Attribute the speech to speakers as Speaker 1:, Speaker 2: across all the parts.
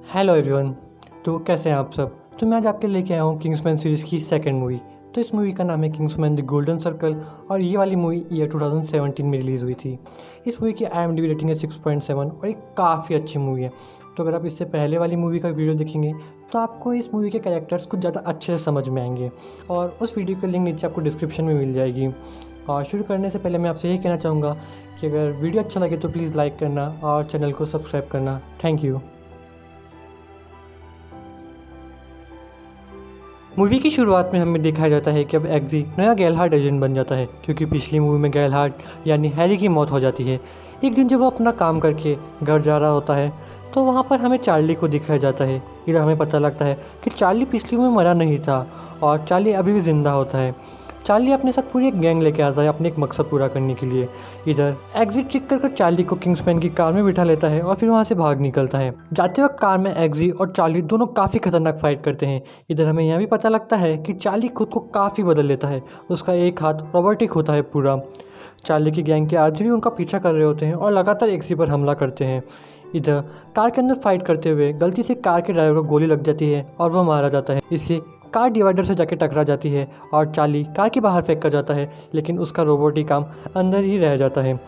Speaker 1: Hello everyone. तो कैसे हैं आप सब। तो मैं आज आपके लेके आया हूँ किंग्समैन सीरीज़ की सेकंड मूवी। तो इस मूवी का नाम है किंग्समैन द गोल्डन सर्कल और ये वाली मूवी ईयर 2017 में रिलीज़ हुई थी। इस मूवी की IMDb रेटिंग है 6.7 और ये काफ़ी अच्छी मूवी है। तो अगर आप इससे पहले वाली मूवी का वीडियो देखेंगे तो आपको इस मूवी के कैरेक्टर्स कुछ ज़्यादा अच्छे से समझ में आएंगे और उस वीडियो की लिंक नीचे आपको डिस्क्रिप्शन में मिल जाएगी। और शुरू करने से पहले मैं आपसे यही कहना चाहूँगा कि अगर वीडियो अच्छा लगे तो प्लीज़ लाइक करना और चैनल को सब्सक्राइब करना। Thank you. मूवी की शुरुआत में हमें दिखाया जाता है कि अब एग्जी नया गैलहार्ड एजेंट बन जाता है क्योंकि पिछली मूवी में गैलहार्ड यानी हैरी की मौत हो जाती है। एक दिन जब वो अपना काम करके घर जा रहा होता है तो वहाँ पर हमें चार्ली को दिखाया जाता है। इधर हमें पता लगता है कि चार्ली पिछली मूवी में मरा नहीं था और चार्ली अभी भी ज़िंदा होता है। चार्ली अपने साथ पूरी एक गैंग लेके आता है अपने एक मकसद पूरा करने के लिए। इधर एग्जिट ट्रिक कर चार्ली को किंग्समैन की कार में बिठा लेता है और फिर वहाँ से भाग निकलता है। जाते वक्त कार में एग्जी और चार्ली दोनों काफ़ी खतरनाक फाइट करते हैं। इधर हमें यह भी पता लगता है कि चार्ली खुद को काफ़ी बदल लेता है। उसका एक हाथ रोबोटिक होता है पूरा। चार्ली की गैंग के आदमी भी उनका पीछा कर रहे होते हैं और लगातार एग्जी पर हमला करते हैं। इधर कार के अंदर फाइट करते हुए गलती से कार के ड्राइवर को गोली लग जाती है और वह मारा जाता है। इससे कार डिवाइडर से जाके टकरा जाती है और चार्ली कार के बाहर फेंक कर जाता है, लेकिन उसका रोबोटिक काम अंदर ही रह जाता है।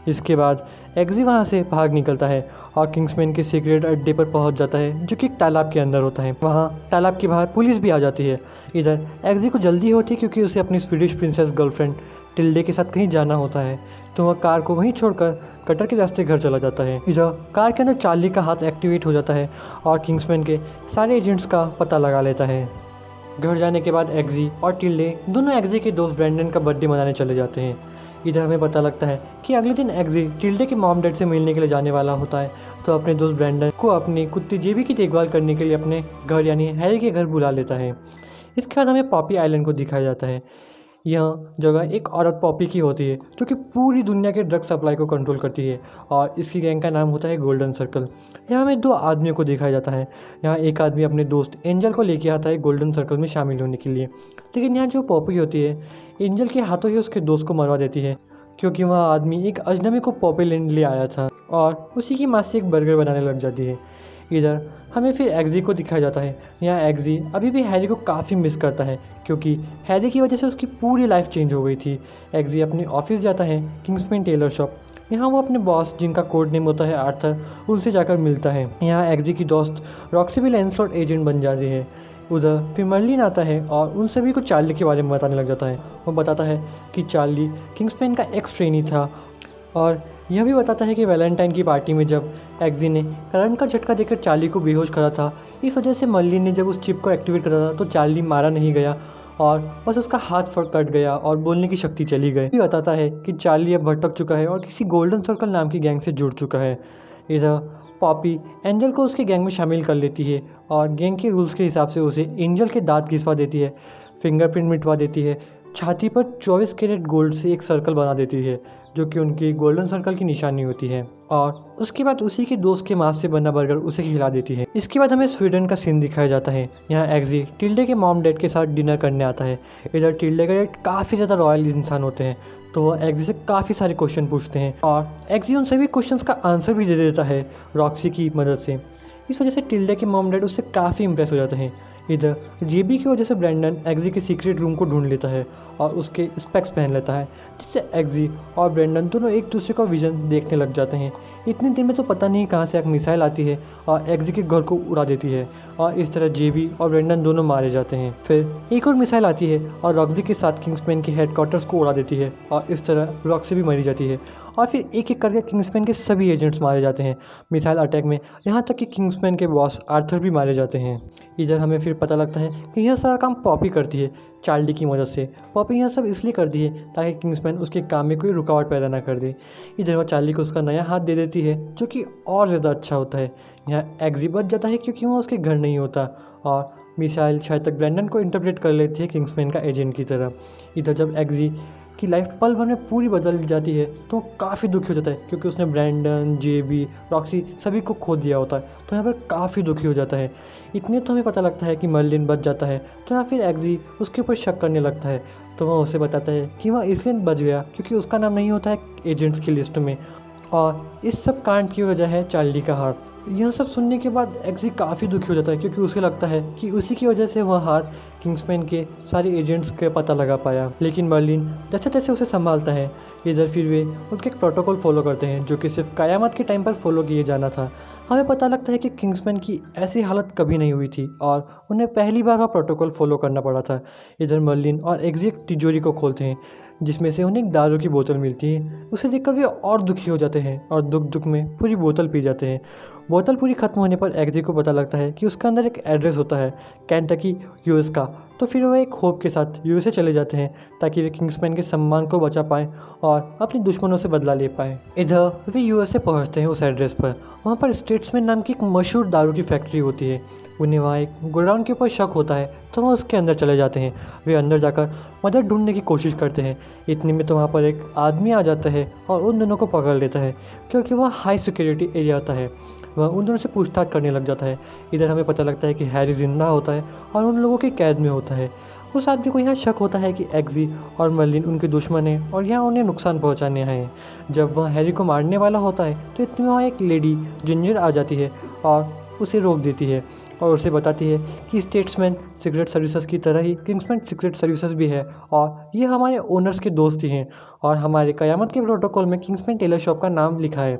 Speaker 1: इसके बाद एग्जी वहाँ से भाग निकलता है और किंग्समैन के सीक्रेट अड्डे पर पहुँच जाता है जो कि एक तालाब के अंदर होता है। वहाँ तालाब के बाहर पुलिस भी आ जाती है। इधर एग्जी को जल्दी होती है क्योंकि उसे अपनी स्वीडिश प्रिंसेस गर्लफ्रेंड टिल्डे के साथ कहीं जाना होता है, तो वह कार को वहीं छोड़कर कटर के रास्ते घर चला जाता है। इधर कार के अंदर चार्ली का हाथ एक्टिवेट हो जाता है और किंग्समैन के सारे एजेंट्स का पता लगा लेता है। घर जाने के बाद एग्जी और टिल्डे दोनों एग्जी के दोस्त ब्रैंडन का बर्थडे मनाने चले जाते हैं। इधर हमें पता लगता है कि अगले दिन एग्जी टिल्डे के मॉम डैड से मिलने के लिए जाने वाला होता है, तो अपने दोस्त ब्रैंडन को अपनी कुत्ती जेबी की देखभाल करने के लिए अपने घर यानी हैरी के घर बुला लेता है। इसके बाद हमें पॉपी आइलैंड को दिखाया जाता है। यह जगह एक औरत पॉपी की होती है जो कि पूरी दुनिया के ड्रग सप्लाई को कंट्रोल करती है और इसकी गैंग का नाम होता है गोल्डन सर्कल। यहाँ हमें दो आदमियों को दिखाया जाता है। यहाँ एक आदमी अपने दोस्त एंजल को लेके आता है गोल्डन सर्कल में शामिल होने के लिए, लेकिन यहाँ जो पॉपी होती है एंजल के हाथों ही उसके दोस्त को मरवा देती है क्योंकि वह आदमी एक अजनबी को पॉपी लेने ले आया था और उसी की माँ से एक बर्गर बनाने लग जाती है। इधर हमें फिर एग्जी को दिखाया जाता है। यहाँ एग्जी अभी भी हैरी को काफ़ी मिस करता है क्योंकि हैरी की वजह से उसकी पूरी लाइफ चेंज हो गई थी। एग्जी अपने ऑफिस जाता है किंग्समैन टेलर शॉप। यहाँ वो अपने बॉस जिनका कोड नेम होता है आर्थर उनसे जाकर मिलता है। यहाँ एग्जी की दोस्त रॉक्सी भी लैंसलॉट एजेंट बन जाती है। उधर फिर मर्लिन आता है और उन सभी को चार्ली के बारे में बताने लग जाता है। वो बताता है कि चार्ली किंग्समैन का एक्स ट्रेनी था और यह भी बताता है कि वैलेंटाइन की पार्टी में जब एग्जी ने करंट का झटका देकर चार्ली को बेहोश करा था, इस वजह से मर्लिन ने जब उस चिप को एक्टिवेट करा था तो चार्ली मारा नहीं गया और बस उसका हाथ कट गया और बोलने की शक्ति चली गई। ये बताता है कि चार्ली अब भटक चुका है और किसी गोल्डन सर्कल नाम की गैंग से जुड़ चुका है। इधर पॉपी एंजल को उसके गैंग में शामिल कर लेती है और गैंग के रूल्स के हिसाब से उसे एंजल के दांत घिसवा देती है, फिंगरप्रिंट मिटवा देती है, छाती पर 24 कैरेट गोल्ड से एक सर्कल बना देती है जो कि उनकी गोल्डन सर्कल की निशानी होती है और उसके बाद उसी के दोस्त के मांस से बना बर्गर उसे खिला देती है। इसके बाद हमें स्वीडन का सीन दिखाया जाता है। यहाँ एग्जी टिल्डे के मॉम डैड के साथ डिनर करने आता है। इधर टिल्डे के डैड काफ़ी ज़्यादा रॉयल इंसान होते हैं, तो वह एग्जी से काफ़ी सारे क्वेश्चन पूछते हैं और एग्जी उन सभी क्वेश्चंस का आंसर भी दे देता है रॉक्सी की मदद से। इस वजह से टिल्डे के मॉम डैड उससे काफ़ी इंप्रेस हो जाते हैं। इधर जेबी की वजह से ब्रैंडन एग्जी के सीक्रेट रूम को ढूंढ लेता है और उसके स्पेक्स पहन लेता है, जिससे एग्जी और ब्रैंडन दोनों एक दूसरे का विजन देखने लग जाते हैं। इतनी देर में तो पता नहीं कहाँ से एक मिसाइल आती है और एग्जी के घर को उड़ा देती है और इस तरह जेबी और ब्रैंडन दोनों मारे जाते हैं। फिर एक और मिसाइल आती है और रॉक्सी के साथ किंग्समैन के हेडक्वार्टर्स को उड़ा देती है और इस तरह रॉक्सी भी मारी जाती है और फिर एक एक करके किंग्समैन के सभी एजेंट्स मारे जाते हैं मिसाइल अटैक में, यहाँ तक कि किंग्समैन के बॉस आर्थर भी मारे जाते हैं। इधर हमें फिर पता लगता है कि यह सारा काम पॉपी करती है चार्ली की मदद से। पॉपी यह सब इसलिए करती है ताकि किंग्समैन उसके काम में कोई रुकावट पैदा ना कर दे। इधर वह चार्ली को उसका नया हाथ दे देती है जो कि और ज़्यादा अच्छा होता है। यहाँ एग्जी बच जाता है क्योंकि वह उसके घर नहीं होता और मिसाइल शायद तक ब्रैंडन को इंटरप्रेट कर लेती है किंग्समैन का एजेंट की तरह। इधर जब एग्जी की लाइफ पल भर में पूरी बदल जाती है तो काफ़ी दुखी हो जाता है क्योंकि उसने ब्रैंडन, जेबी, रॉक्सी सभी को खो दिया होता है, तो यहाँ पर काफ़ी दुखी हो जाता है। इतने तो हमें पता लगता है कि मर्लिन बच जाता है, तो यहाँ फिर एग्जी उसके ऊपर शक करने लगता है। तो वह उसे बताता है कि वह इसलिए बच गया क्योंकि उसका नाम नहीं होता है एजेंट्स की लिस्ट में और इस सब कांड की वजह है चार्ली का हाथ। यह सब सुनने के बाद एक्जी काफ़ी दुखी हो जाता है क्योंकि उसे लगता है कि उसी की वजह से वह हार किंग्समैन के सारे एजेंट्स के पता लगा पाया। लेकिन मर्लिन जैसे तैसे उसे संभालता है। इधर फिर वे उनके एक प्रोटोकॉल फॉलो करते हैं जो कि सिर्फ क़यामत के टाइम पर फॉलो किए जाना था। हमें पता लगता है कि किंग्समैन की ऐसी हालत कभी नहीं हुई थी और उन्हें पहली बार वह प्रोटोकॉल फॉलो करना पड़ा था। इधर मर्लिन और एक्जी एक तिजोरी को खोलते हैं जिसमें से उन्हें एक दारू की बोतल मिलती है। उसे देखकर वे और दुखी हो जाते हैं और दुख दुख में पूरी बोतल पी जाते हैं। बोतल पूरी ख़त्म होने पर एक्जी को पता लगता है कि उसके अंदर एक एड्रेस होता है कैंटकी यूएस का। तो फिर वह एक होप के साथ यूएसए चले जाते हैं ताकि वे किंग्समैन के सम्मान को बचा पाएँ और अपने दुश्मनों से बदला ले पाएँ। इधर वे यूएसए पहुंचते हैं उस एड्रेस पर। वहाँ पर स्टेट्समैन नाम की एक मशहूर दारू की फैक्ट्री होती है। उन्हें वहाँ एक गोडाउन के ऊपर शक होता है तो वह उसके अंदर चले जाते हैं। वे अंदर जाकर मदद ढूंढने की कोशिश करते हैं। इतने में तो वहाँ पर एक आदमी आ जाता है और उन दोनों को पकड़ लेता है क्योंकि वह हाई सिक्योरिटी एरिया होता है। वह उन दोनों से पूछताछ करने लग जाता है। इधर हमें पता लगता है कि हैरी जिंदा होता है और उन लोगों की कैद में होता है। उस आदमी को यहाँ शक होता है कि एक्जी और मर्लिन उनके दुश्मन हैं और यहाँ उन्हें नुकसान पहुँचाने आए हैं। जब वह हैरी को मारने वाला होता है तो इतने में वहाँ एक लेडी जिंजर आ जाती है और उसे रोक देती है और उसे बताती है कि स्टेट्समैन सीक्रेट सर्विसेज की तरह ही किंग्समैन सीक्रेट सर्विसेज भी है और ये हमारे ओनर्स के दोस्त ही हैं और हमारे क़यामत के प्रोटोकॉल में किंग्समैन टेलर शॉप का नाम लिखा है।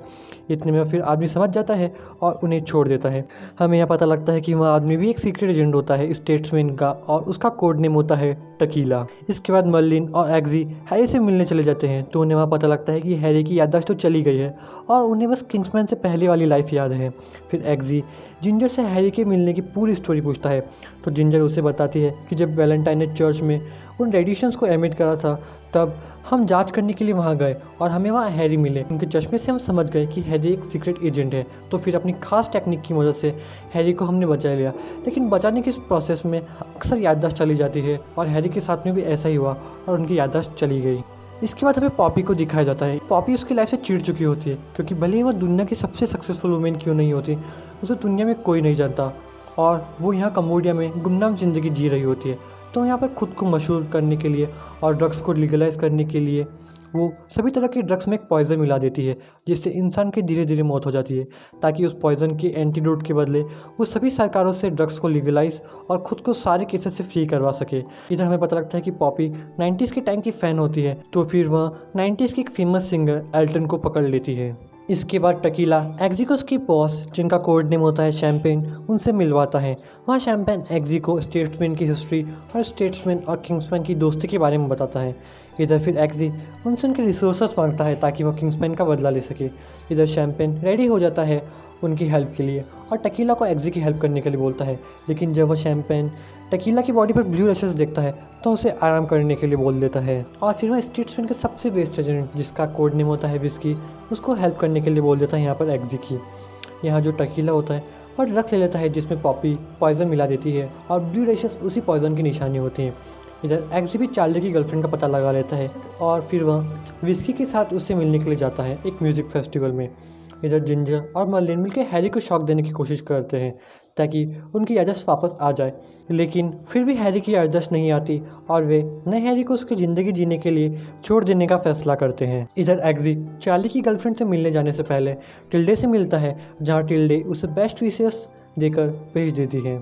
Speaker 1: इतने में फिर आदमी समझ जाता है और उन्हें छोड़ देता है। हमें यहाँ पता लगता है कि वह आदमी भी एक सीक्रेट एजेंट होता है स्टेट्समैन का और उसका कोड नेम होता है टकीला। इसके बाद मर्लिन और एक्जी हैरी से मिलने चले जाते हैं तो उन्हें वहाँ पता लगता है कि हैरी की याददाश्त तो चली गई है और उन्हें बस किंग्समैन से पहले वाली लाइफ याद है। फिर एक्जी जिंजर से हैरी के मिलने की पूरी स्टोरी पूछता है तो जिंजर उसे बताती है कि जब वैलेंटाइन ने चर्च में उन रेडिएशंस को एमिट करा था तब हम जांच करने के लिए वहाँ गए और हमें वहाँ हैरी मिले। उनके चश्मे से हम समझ गए कि हैरी एक सीक्रेट एजेंट है। तो फिर अपनी खास टेक्निक की मदद से हैरी को हमने बचा लिया। लेकिन बचाने के इस प्रोसेस में अक्सर याददाश्त चली जाती है और हैरी के साथ में भी ऐसा ही हुआ और उनकी याददाश्त चली गई। इसके बाद हमें पॉपी को दिखाया जाता है। पॉपी उसकी लाइफ से चिढ़ चुकी होती है क्योंकि भले ही वो दुनिया की सबसे सक्सेसफुल वुमेन क्यों नहीं होती, उसे दुनिया में कोई नहीं जानता और वो यहाँ कम्बोडिया में गुमनाम ज़िंदगी जी रही होती है। तो यहाँ पर खुद को मशहूर करने के लिए और ड्रग्स को लीगलाइज करने के लिए वो सभी तरह के ड्रग्स में एक पॉइज़न मिला देती है जिससे इंसान की धीरे धीरे मौत हो जाती है ताकि उस पॉइज़न के एंटीडोट के बदले वो सभी सरकारों से ड्रग्स को लीगलाइज और ख़ुद को सारे केसेस से फ्री करवा सके। इधर हमें पता लगता है कि पॉपी 90s के टाइम की फ़ैन होती है तो फिर वह 90s की एक फेमस सिंगर एल्टन को पकड़ लेती है। इसके बाद टकीला एक्जी को उसकी बॉस जिनका कोड नेम होता है शैम्पेन उनसे मिलवाता है। वहाँ शैम्पेन एक्जी को स्टेट्समैन की हिस्ट्री और स्टेट्समैन और किंग्समैन की दोस्ती के बारे में बताता है। इधर फिर एक्जी उनसे उनके रिसोर्सेस मांगता है ताकि वो किंग्समैन का बदला ले सके। इधर शैम्पेन रेडी हो जाता है उनकी हेल्प के लिए और टकीला को एक्जी की हेल्प करने के लिए बोलता है। लेकिन जब वह शैम्पेन टकीला की बॉडी पर ब्लू रशेस देखता है तो उसे आराम करने के लिए बोल देता है और फिर वह स्टेट्समैन के सबसे बेस्ट एजेंट जिसका कोड नेम होता है विस्की उसको हेल्प करने के लिए बोल देता है यहाँ पर एक्जी की। यहाँ जो टकीला होता है वह ड्रग्स ले लेता है जिसमें पॉपी पॉइज़न मिला देती है और ब्लू रशेस उसी पॉइज़न की निशानी होती हैं। इधर एक्जी भी चार्ली की गर्लफ्रेंड का पता लगा लेता है और फिर वह विस्की के साथ उससे मिलने के लिए जाता है एक म्यूज़िक फेस्टिवल में। इधर जिंजर और मर्लिन मिलकर हैरी को शॉक देने की कोशिश करते हैं ताकि उनकी याददाश्त वापस आ जाए। लेकिन फिर भी हैरी की याददाश्त नहीं आती और वे नए हैरी को उसकी ज़िंदगी जीने के लिए छोड़ देने का फैसला करते हैं। इधर एक्जी चार्ली की गर्लफ्रेंड से मिलने जाने से पहले टिल्डे से मिलता है जहाँ टिल्डे उसे बेस्ट विशेस देकर भेज देती है।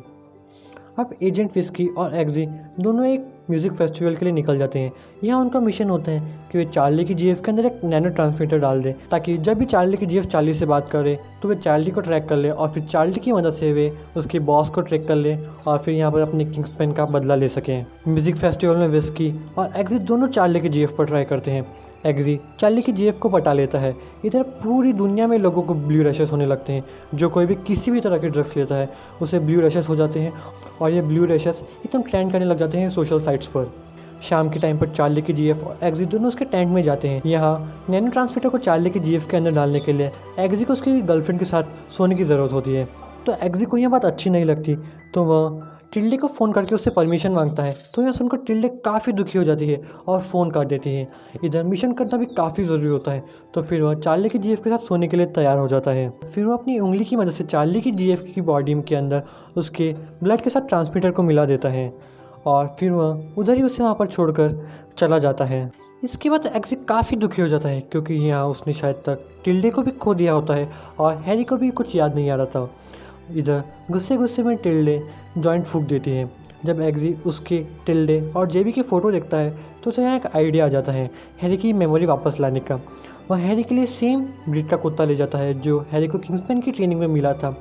Speaker 1: अब एजेंट विस्की और एक्जी दोनों एक म्यूज़िक फेस्टिवल के लिए निकल जाते हैं। यहाँ उनका मिशन होता है कि वे चार्ली की जीएफ के अंदर एक नैनो ट्रांसमीटर डाल दें ताकि जब भी चार्ली की जीएफ चार्ली से बात करे तो वे चार्ली को ट्रैक कर ले और फिर चार्ली की मदद से वे उसके बॉस को ट्रैक कर ले और फिर यहाँ पर अपने किंग्समैन का बदला ले सकें। म्यूज़िक फेस्टिवल में विस्की और एक्जी दोनों चार्ली की जीएफ पर ट्राई करते हैं। एक्जी चार्ली की जीएफ को पटा लेता है। इधर पूरी दुनिया में लोगों को ब्लू रशेस होने लगते हैं। जो कोई भी किसी भी तरह के ड्रग्स लेता है उसे ब्लू रशेस हो जाते हैं और ये ब्लू रशेस एकदम ट्रेंड करने लग जाते हैं सोशल साइट्स पर। शाम के टाइम पर चार्ली की जीएफ और एक्जी दोनों उसके टेंट में जाते हैं। यहाँ नैनो ट्रांसमीटर को चार्ली की जीएफ के अंदर डालने के लिए एक्जी को उसकी गर्लफ्रेंड के साथ सोने की ज़रूरत होती है। तो एक्जी को यह बात अच्छी नहीं लगती तो वह टिल्डे को फ़ोन करके उससे परमिशन मांगता है। तो यह सुनकर टिल्डे काफ़ी दुखी हो जाती है और फ़ोन काट देती है। इधर मिशन करना भी काफ़ी ज़रूरी होता है तो फिर वह चार्ली की जीएफ के साथ सोने के लिए तैयार हो जाता है। फिर वह अपनी उंगली की मदद से चार्ली की जीएफ की बॉडी के अंदर उसके ब्लड के साथ ट्रांसमीटर को मिला देता है और फिर वह उधर ही उसे वहाँ पर छोड़कर चला जाता है। इसके बाद एग्जी काफ़ी दुखी हो जाता है क्योंकि यहाँ उसने शायद तक टिल्डे को भी खो दिया होता है और हैरी को भी कुछ याद नहीं आ रहा था। इधर गुस्से गुस्से में टिल्डे जॉइंट फूंक देती है। जब एग्जी उसके टिल्डे और जेबी की फ़ोटो देखता है तो उसे यहाँ एक आइडिया आ जाता है हैरी की मेमोरी वापस लाने का। वह हैरी के लिए सेम ब्रीड का कुत्ता ले जाता है जो हैरी को किंग्समैन की ट्रेनिंग में मिला था।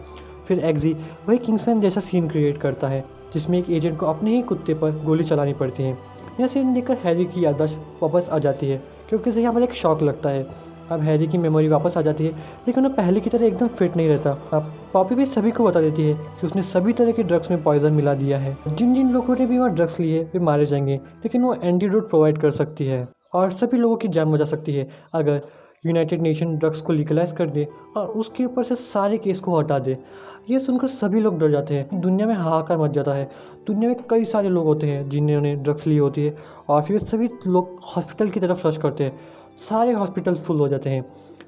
Speaker 1: फिर एग्जी वही किंग्समैन जैसा सीन क्रिएट करता है जिसमें एक एजेंट को अपने ही कुत्ते पर गोली चलानी पड़ती है। यह सीन देखकर हैरी की याददाश्त वापस आ जाती है क्योंकि उसे यहाँ पर एक शॉक लगता है। अब हैरी की मेमोरी वापस आ जाती है लेकिन वो पहले की तरह एकदम फिट नहीं रहता। अब पॉपी भी सभी को बता देती है कि उसने सभी तरह के ड्रग्स में पॉइजन मिला दिया है। जिन जिन लोगों ने भी वहाँ ड्रग्स लिए वे मारे जाएंगे, लेकिन वो एंटीडोट प्रोवाइड कर सकती है और सभी लोगों की जान बचा सकती है अगर यूनाइटेड नेशन ड्रग्स को लीगलाइज कर दे और उसके ऊपर से सारे केस को हटा दे। ये सुनकर सभी लोग डर जाते हैं। दुनिया में हाहाकार मच जाता है। दुनिया में कई सारे लोग होते हैं जिन्होंने ड्रग्स ली होती है और फिर सभी लोग हॉस्पिटल की तरफ सर्च करते हैं। सारे हॉस्पिटल फुल हो जाते हैं,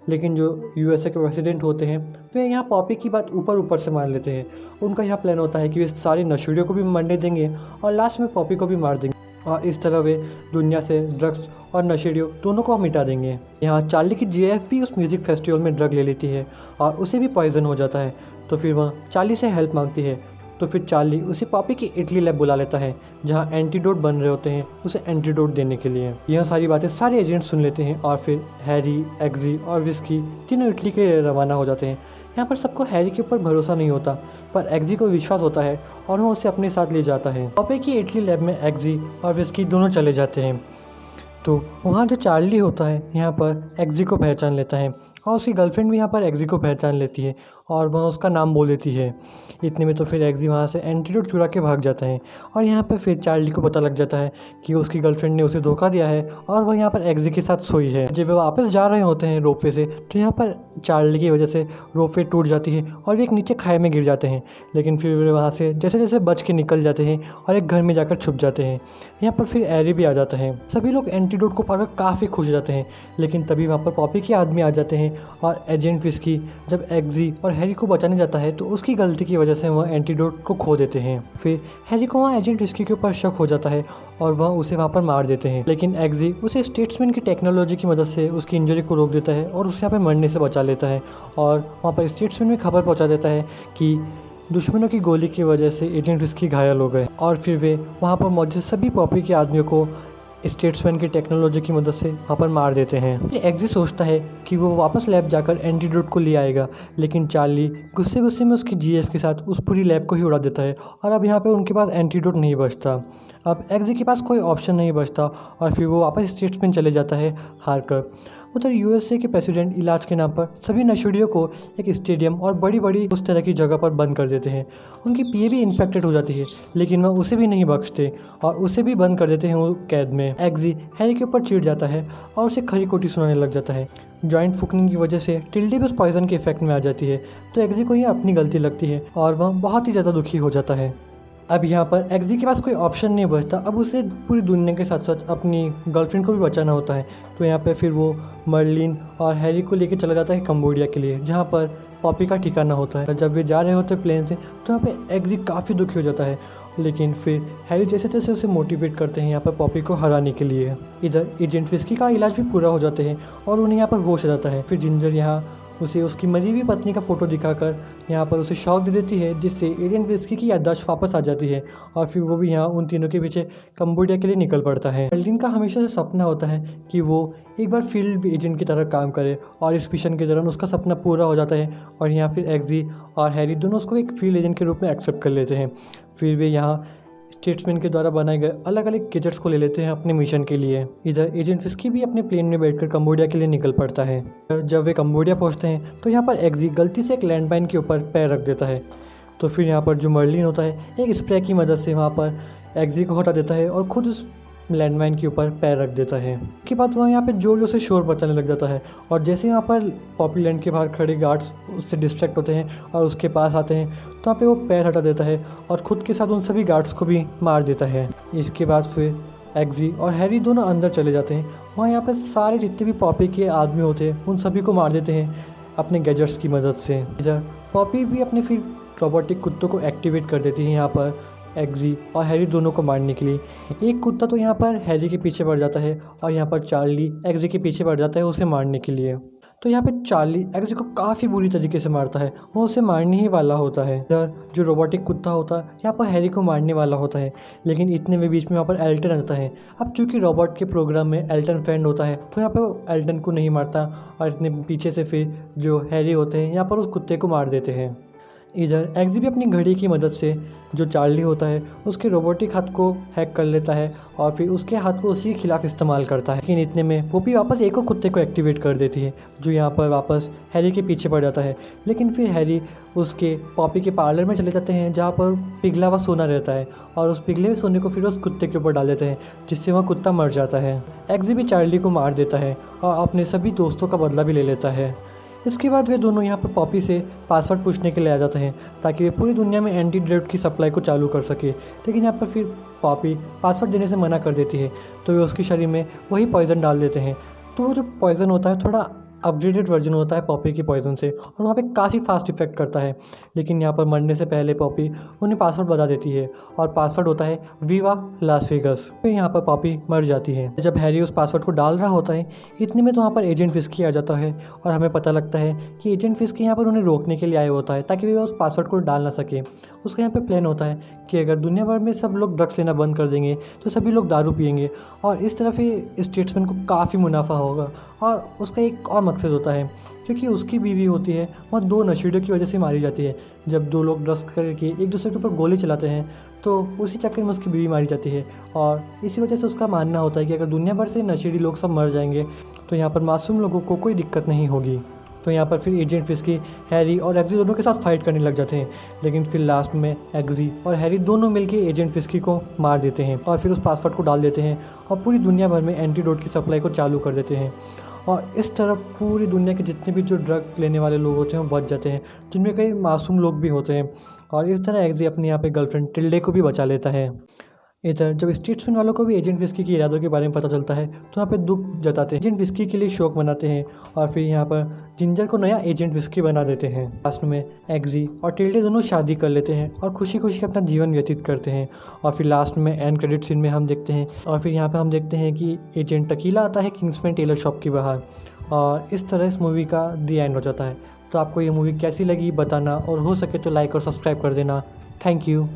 Speaker 1: लेकिन जो यूएसए के प्रेसिडेंट होते हैं वे यहाँ पॉपी की बात ऊपर ऊपर से मान लेते हैं। उनका यह प्लान होता है कि वे सारे नशेड़ियों को भी मरने देंगे और लास्ट में पॉपी को भी मार देंगे और इस तरह वे दुनिया से ड्रग्स और नशेड़ियों दोनों को मिटा देंगे। यहाँ चार्ली की जीएफ भी उस म्यूज़िक फेस्टिवल में ड्रग ले लेती है और उसे भी पॉइजन हो जाता है। तो फिर वह चार्ली से हेल्प मांगती है। तो फिर चार्ली उसे पॉपी की इटली लैब बुला लेता है जहाँ एंटीडोट बन रहे होते हैं उसे एंटीडोट देने के लिए। यह सारी बातें सारे एजेंट सुन लेते हैं और फिर हैरी, एग्जी और विस्की तीनों इटली के लिए रवाना हो जाते हैं। यहाँ पर सबको हैरी के ऊपर भरोसा नहीं होता पर एग्जी को विश्वास होता है और वह उसे अपने साथ ले जाता है। पॉपी की इटली लैब में एग्जी और विस्की दोनों चले जाते हैं। तो वहाँ जो चार्ली होता है यहाँ पर एग्जी को पहचान लेता है और उसकी गर्लफ्रेंड भी यहाँ पर एग्जी को पहचान लेती है और वह उसका नाम बोल देती है। इतने में तो फिर एग्जी वहाँ से एंटीडोट चुरा के भाग जाता है और यहाँ पर फिर चार्ली को पता लग जाता है कि उसकी गर्लफ्रेंड ने उसे धोखा दिया है और वह यहाँ पर एग्जी के साथ सोई है। जब वे वापस जा रहे होते हैं रोपवे से तो यहाँ पर चार्ली की वजह से रोपवे टूट जाती है और वे एक नीचे खाई में गिर जाते हैं। लेकिन फिर वे वहाँ से जैसे जैसे बच के निकल जाते हैं और एक घर में जाकर छुप जाते हैं। यहाँ पर फिर एरी भी आ जाता है। सभी लोग एंटीडोट को पाकर काफ़ी खुश हो जाते हैं, लेकिन तभी वहाँ पर पॉपी के आदमी आ जाते हैं और एजेंट विस्की जब एग्जी और हैरी को बचाने जाता है तो उसकी गलती की वजह से वह एंटीडोट को खो देते हैं। फिर हैरी को वहाँ एजेंट विस्की के ऊपर शक हो जाता है और वह उसे वहाँ पर मार देते हैं, लेकिन एग्जी उसे स्टेट्समैन की टेक्नोलॉजी की मदद से उसकी इंजरी को रोक देता है और उसे यहाँ पर मरने से बचा लेता है और वहाँ पर स्टेट्समैन में खबर पहुँचा देता है कि दुश्मनों की गोली की वजह से एजेंट विस्की घायल हो गए और फिर वे वहाँ पर मौजूद सभी पॉपी के आदमियों को स्टेट्समैन की टेक्नोलॉजी की मदद से वहाँ पर मार देते हैं। एग्जी सोचता है कि वो वापस लैब जाकर एंटीडोट को ले आएगा, लेकिन चार्ली गुस्से गुस्से में उसकी जीएफ के साथ उस पूरी लैब को ही उड़ा देता है और अब यहाँ पे उनके पास एंटीडोट नहीं बचता। अब एग्जी के पास कोई ऑप्शन नहीं बचता और फिर वो वापस स्टेट्समैन चले जाता है हार कर। उधर यूएसए के प्रेसिडेंट इलाज के नाम पर सभी नशेड़ियों को एक स्टेडियम और बड़ी बड़ी उस तरह की जगह पर बंद कर देते हैं। उनकी पीए भी इन्फेक्टेड हो जाती है, लेकिन वह उसे भी नहीं बख्शते और उसे भी बंद कर देते हैं वो कैद में। एग्जी हैरी के ऊपर चिढ़ जाता है और उसे खरी खोटी सुनाने लग जाता है। जॉइंट फूकने की वजह से टिल्डे भी उस पॉइजन के इफेक्ट में आ जाती है, तो एग्जी को ये अपनी गलती लगती है और वह बहुत ही ज़्यादा दुखी हो जाता है। अब यहाँ पर एग्जी के पास कोई ऑप्शन नहीं बचता। अब उसे पूरी दुनिया के साथ साथ अपनी गर्लफ्रेंड को भी बचाना होता है। तो यहाँ पे फिर वो मर्लिन और हैरी को लेकर चला जाता है कंबोडिया के लिए, जहाँ पर पॉपी का ठिकाना होता है। जब वे जा रहे होते हैं प्लेन से तो यहाँ पे एग्जी काफ़ी दुखी हो जाता है, लेकिन फिर हैरी जैसे तैसे उसे मोटिवेट करते हैं यहाँ पर पॉपी को हराने के लिए। इधर एजेंट विस्की का इलाज भी पूरा हो जाते हैं और उन्हें यहाँ पर होश आ जाता है। फिर जिंजर यहाँ उसे उसकी मरी हुई पत्नी का फ़ोटो दिखाकर यहाँ पर उसे शॉक दे देती है, जिससे एजेंट विस्की की याददाश्त वापस आ जाती है और फिर वो भी यहाँ उन तीनों के पीछे कंबोडिया के लिए निकल पड़ता है। मर्लिन का हमेशा से सपना होता है कि वो एक बार फील्ड एजेंट की तरह काम करे और इस मिशन के दौरान उसका सपना पूरा हो जाता है और यहाँ फिर एग्जी और हैरी दोनों उसको एक फील्ड एजेंट के रूप में एक्सेप्ट कर लेते हैं। फिर वे यहाँ स्टेट्समैन के द्वारा बनाए गए अलग अलग गैजेट्स को ले लेते हैं अपने मिशन के लिए। इधर एजेंट विस्की भी अपने प्लेन में बैठकर कंबोडिया के लिए निकल पड़ता है। जब वे कंबोडिया पहुंचते हैं तो यहाँ पर एग्जी गलती से एक लैंडमाइन के ऊपर पैर रख देता है। तो फिर यहाँ पर जो मर्लिन होता है एक स्प्रे की मदद से वहाँ पर एग्जी को हटा देता है और खुद उस लैंडमाइन के ऊपर पैर रख देता है। उसके बाद वह यहाँ पे जोर जोर से शोर मचाने लग जाता है और जैसे यहाँ पर पॉपी लैंड के बाहर खड़े गार्ड्स उससे डिस्ट्रैक्ट होते हैं और उसके पास आते हैं तो वहाँ पे वो पैर हटा देता है और ख़ुद के साथ उन सभी गार्ड्स को भी मार देता है। इसके बाद फिर एग्जी और हैरी दोनों अंदर चले जाते हैं। वहाँ यहाँ पर सारे जितने भी पॉपी के आदमी होते हैं उन सभी को मार देते हैं अपने गैजेट्स की मदद से। इधर पॉपी भी अपने फिर रोबोटिक कुत्तों को एक्टिवेट कर देती है यहाँ पर एग्जी और हैरी दोनों को मारने के लिए। एक कुत्ता तो यहाँ पर हैरी के पीछे पड़ जाता है और यहाँ पर चार्ली एग्जी के पीछे पड़ जाता है उसे मारने के लिए। तो यहाँ पे चार्ली एग्जी को काफ़ी बुरी तरीके से मारता है, वो उसे मारने ही वाला होता है। इधर जो रोबोटिक कुत्ता होता है यहाँ पर हैरी को मारने वाला होता है, लेकिन इतने में बीच में यहाँ पर एल्टन आता है। अब चूँकि रोबोट के प्रोग्राम में एल्टन फ्रेंड होता है तो यहाँ पर वो एल्टन को नहीं मारता और इतने पीछे से फिर जो हैरी होते हैं यहाँ पर उस कुत्ते को मार देते हैं। इधर एग्जी भी अपनी घड़ी की मदद से जो चार्ली होता है उसके रोबोटिक हाथ को हैक कर लेता है और फिर उसके हाथ को उसी के खिलाफ इस्तेमाल करता है। लेकिन इतने में वो भी वापस एक और कुत्ते को एक्टिवेट कर देती है जो यहाँ पर वापस हैरी के पीछे पड़ जाता है। लेकिन फिर हैरी उसके पॉपी के पार्लर में चले जाते हैं जहाँ पर पिघला हुआ सोना रहता है और उस पिघले हुए सोने को फिर उस कुत्ते के ऊपर डाल देते हैं जिससे वह कुत्ता मर जाता है। एग्जी भी चार्ली को मार देता है और अपने सभी दोस्तों का बदला भी ले लेता है। इसके बाद वे दोनों यहाँ पर पॉपी से पासवर्ड पूछने के लिए आ जाते हैं ताकि वे पूरी दुनिया में एंटीडोट की सप्लाई को चालू कर सके। लेकिन यहाँ पर फिर पॉपी पासवर्ड देने से मना कर देती है तो वे उसके शरीर में वही पॉइज़न डाल देते हैं। तो वो जो पॉइज़न होता है थोड़ा अपग्रेडेड वर्जन होता है पॉपी के पॉइज़न से और वहाँ पे काफ़ी फास्ट इफेक्ट करता है। लेकिन यहाँ पर मरने से पहले पॉपी उन्हें पासवर्ड बता देती है और पासवर्ड होता है वीवा लास वेगस। फिर यहाँ पर पॉपी मर जाती है। जब हैरी उस पासवर्ड को डाल रहा होता है इतने में तो वहाँ पर एजेंट फिस्की आ जाता है और हमें पता लगता है कि एजेंट फिस्की यहाँ पर उन्हें रोकने के लिए आया होता है ताकि वे उस पासवर्ड को डाल ना सके। उसका यहाँ पर प्लान होता है कि अगर दुनिया भर में सब लोग ड्रग्स लेना बंद कर देंगे तो सभी लोग दारू पियेंगे और इस तरफ ही स्टेट्समैन को काफ़ी मुनाफा होगा। और उसका एक और मकसद होता है क्योंकि उसकी बीवी होती है वह 2 नशेड़ियों की वजह से मारी जाती है। जब 2 लोग ड्रग्स करके एक दूसरे के ऊपर गोली चलाते हैं तो उसी चक्कर में उसकी बीवी मारी जाती है और इसी वजह से उसका मानना होता है कि अगर दुनिया भर से नशेड़ी लोग सब मर जाएंगे तो यहाँ पर मासूम लोगों को कोई दिक्कत नहीं होगी। तो यहाँ पर फिर एजेंट फिस्की हैरी और एग्जी दोनों के साथ फाइट करने लग जाते हैं। लेकिन फिर लास्ट में एग्जी और हैरी दोनों मिलकर एजेंट फिस्की को मार देते हैं और फिर उस पासवर्ड को डाल देते हैं और पूरी दुनिया भर में एंटीडोट की सप्लाई को चालू कर देते हैं। और इस तरह पूरी दुनिया के जितने भी जो ड्रग लेने वाले लोग होते हैं वो बच जाते हैं, जिनमें कई मासूम लोग भी होते हैं। और इस तरह एग्जी अपने यहाँ पे गर्लफ्रेंड टिल्डे को भी बचा लेता है। इधर जब स्टेट्समैन वालों को भी एजेंट फिस्की के इरादों के बारे में पता चलता है तो यहाँ पे दुख जताते हैं। एजेंट फिस्की के लिए शोक मनाते हैं और फिर यहाँ पर जिंजर को नया एजेंट फिस्की बना देते हैं। लास्ट में एग्जी और टिल्डे दोनों शादी कर लेते हैं और खुशी खुशी अपना जीवन व्यतीत करते हैं। और फिर लास्ट में एंड क्रेडिट सीन में हम देखते हैं और फिर यहाँ पर हम देखते हैं कि एजेंट टकीला आता है किंग्समैन टेलर शॉप के बाहर और इस तरह इस मूवी का दी एंड हो जाता है। तो आपको ये मूवी कैसी लगी बताना और हो सके तो लाइक और सब्सक्राइब कर देना। Thank you.